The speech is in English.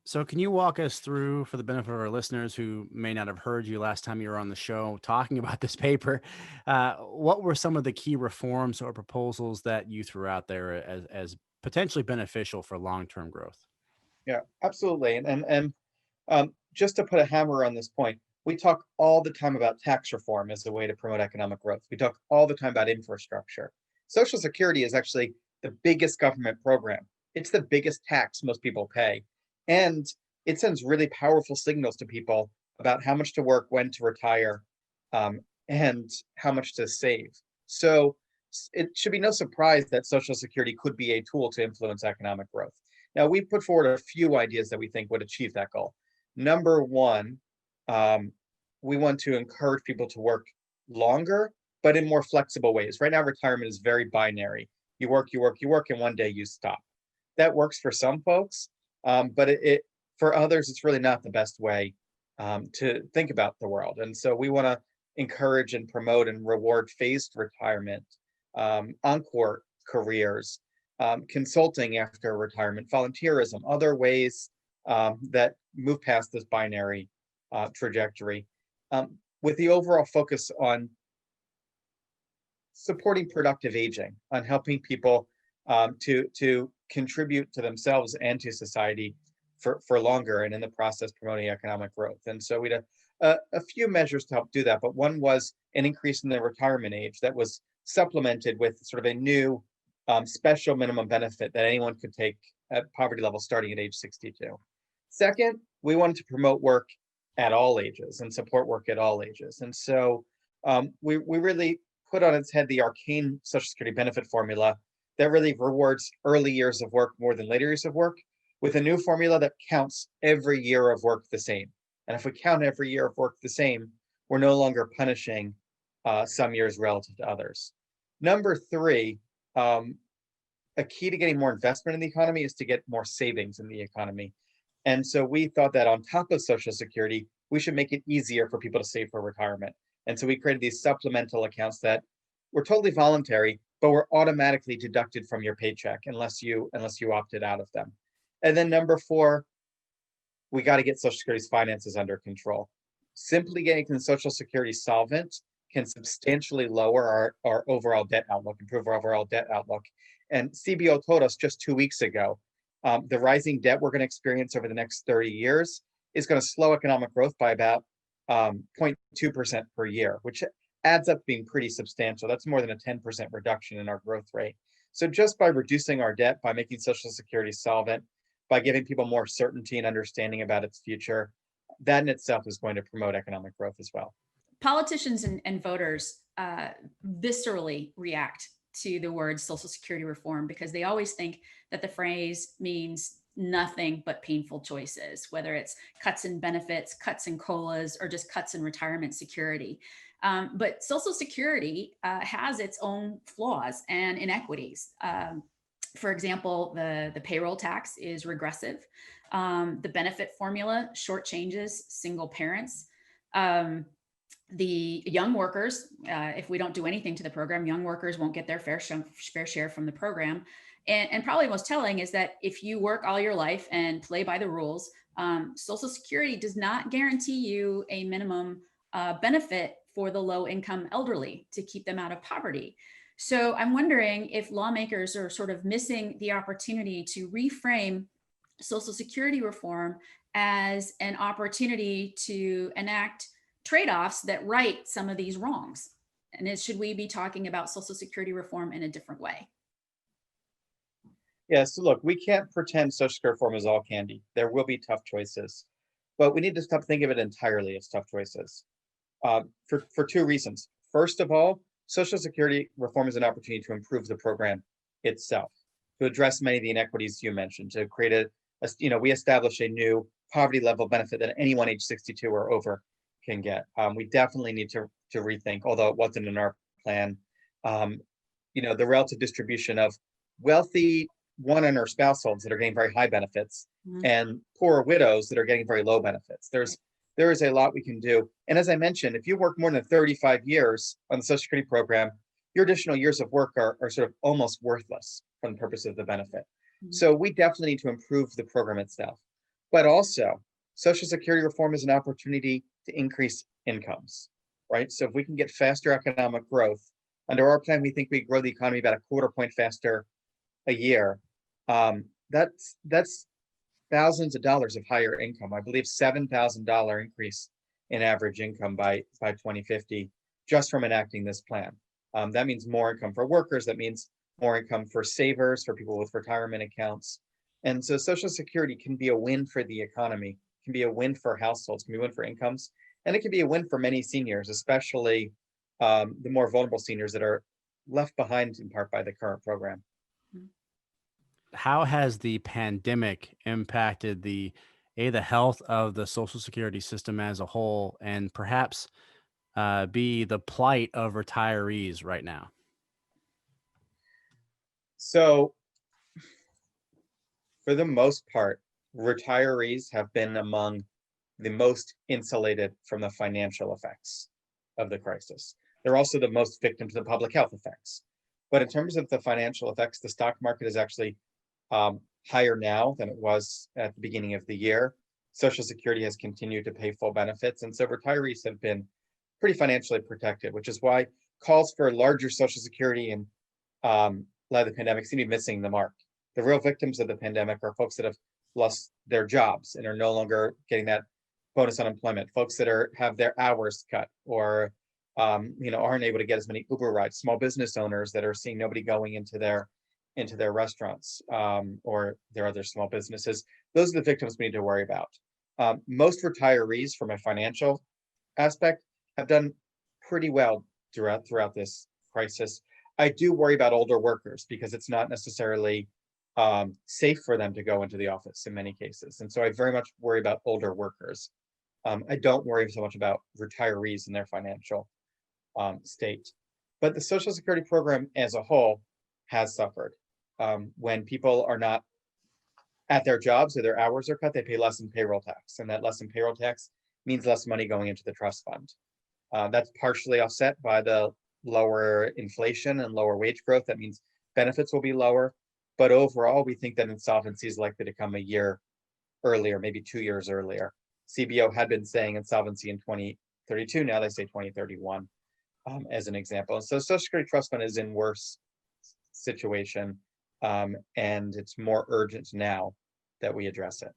So, can you walk us through, for the benefit of our listeners who may not have heard you last time you were on the show talking about this paper, what were some of the key reforms or proposals that you threw out there as potentially beneficial for long-term growth? Yeah, absolutely. And just to put a hammer on this point, we talk all the time about tax reform as a way to promote economic growth. We talk all the time about infrastructure. Social Security is actually the biggest government program. It's the biggest tax most people pay. And it sends really powerful signals to people about how much to work, when to retire, and how much to save. So it should be no surprise that Social Security could be a tool to influence economic growth. Now, we put forward a few ideas that we think would achieve that goal. Number one, um, we want to encourage people to work longer, but in more flexible ways. Right now, retirement is very binary. You work, you work, you work, and one day you stop. That works for some folks, but for others, it's really not the best way to think about the world. And so we want to encourage and promote and reward phased retirement, encore careers, consulting after retirement, volunteerism, other ways that move past this binary trajectory, with the overall focus on supporting productive aging, on helping people to contribute to themselves and to society for longer, and in the process promoting economic growth. And so we had a few measures to help do that, but one was an increase in the retirement age that was supplemented with sort of a new special minimum benefit that anyone could take at poverty level starting at age 62. Second, we wanted to promote work at all ages and support work at all ages. And so we really put on its head the arcane Social Security benefit formula that really rewards early years of work more than later years of work, with a new formula that counts every year of work the same. And if we count every year of work the same, we're no longer punishing some years relative to others. Number three, a key to getting more investment in the economy is to get more savings in the economy. And so we thought that on top of Social Security, we should make it easier for people to save for retirement. And so we created these supplemental accounts that were totally voluntary, but were automatically deducted from your paycheck unless you opted out of them. And then number four, we got to get Social Security's finances under control. Simply getting the Social Security solvent can substantially lower our overall debt outlook, improve our overall debt outlook. And CBO told us just 2 weeks ago, the rising debt we're going to experience over the next 30 years is going to slow economic growth by about 0.2% per year, which adds up being pretty substantial. That's more than a 10% reduction in our growth rate. So just by reducing our debt, by making Social Security solvent, by giving people more certainty and understanding about its future, that in itself is going to promote economic growth as well. Politicians and voters viscerally react to the word Social Security reform because they always think that the phrase means nothing but painful choices, whether it's cuts in benefits, cuts in COLAs, or just cuts in retirement security. But Social Security has its own flaws and inequities. For example, the payroll tax is regressive. The benefit formula shortchanges single parents. The young workers, if we don't do anything to the program, young workers won't get their fair share from the program. And probably most telling is that if you work all your life and play by the rules, Social Security does not guarantee you a minimum benefit for the low income elderly to keep them out of poverty. So I'm wondering if lawmakers are sort of missing the opportunity to reframe Social Security reform as an opportunity to enact trade-offs that right some of these wrongs. And should we be talking about Social Security reform in a different way? Yeah, so look, we can't pretend Social Security reform is all candy. There will be tough choices, but we need to stop thinking of it entirely as tough choices for two reasons. First of all, Social Security reform is an opportunity to improve the program itself, to address many of the inequities you mentioned, to create we establish a new poverty level benefit that anyone age 62 or over can get. We definitely need to rethink, although it wasn't in our plan, the relative distribution of wealthy one and or spouse households that are getting very high benefits, Mhm. and poor widows that are getting very low benefits. There is a lot we can do. And as I mentioned, if you work more than 35 years on the Social Security program, your additional years of work are sort of almost worthless for the purpose of the benefit. Mhm. So we definitely need to improve the program itself. But also, Social Security reform is an opportunity to increase incomes, right? So if we can get faster economic growth, under our plan, we think we grow the economy about a quarter point faster a year. That's thousands of dollars of higher income. I believe $7,000 increase in average income by 2050, just from enacting this plan. That means more income for workers. That means more income for savers, for people with retirement accounts. And so Social Security can be a win for the economy, can be a win for households, can be a win for incomes, and it can be a win for many seniors, especially the more vulnerable seniors that are left behind in part by the current program. How has the pandemic impacted the health of the Social Security system as a whole, and perhaps B, the plight of retirees right now? So for the most part, retirees have been among the most insulated from the financial effects of the crisis. They're also the most victim to the public health effects. But in terms of the financial effects, the stock market is actually higher now than it was at the beginning of the year. Social Security has continued to pay full benefits. And so retirees have been pretty financially protected, which is why calls for larger Social Security and light of the pandemic seem to be missing the mark. The real victims of the pandemic are folks that have lost their jobs and are no longer getting that bonus unemployment, folks that have their hours cut or aren't able to get as many Uber rides, small business owners that are seeing nobody going into their restaurants or their other small businesses. Those are the victims we need to worry about. Most retirees, from a financial aspect, have done pretty well throughout this crisis. I do worry about older workers because it's not necessarily safe for them to go into the office in many cases. And so I very much worry about older workers. I don't worry so much about retirees and their financial state. But the Social Security program as a whole has suffered. When people are not at their jobs or their hours are cut, they pay less in payroll tax. And that less in payroll tax means less money going into the trust fund. That's partially offset by the lower inflation and lower wage growth. That means benefits will be lower. But overall, we think that insolvency is likely to come a year earlier, maybe 2 years earlier. CBO had been saying insolvency in 2032. Now they say 2031 as an example. And so Social Security Trust Fund is in worse situation, and it's more urgent now that we address it.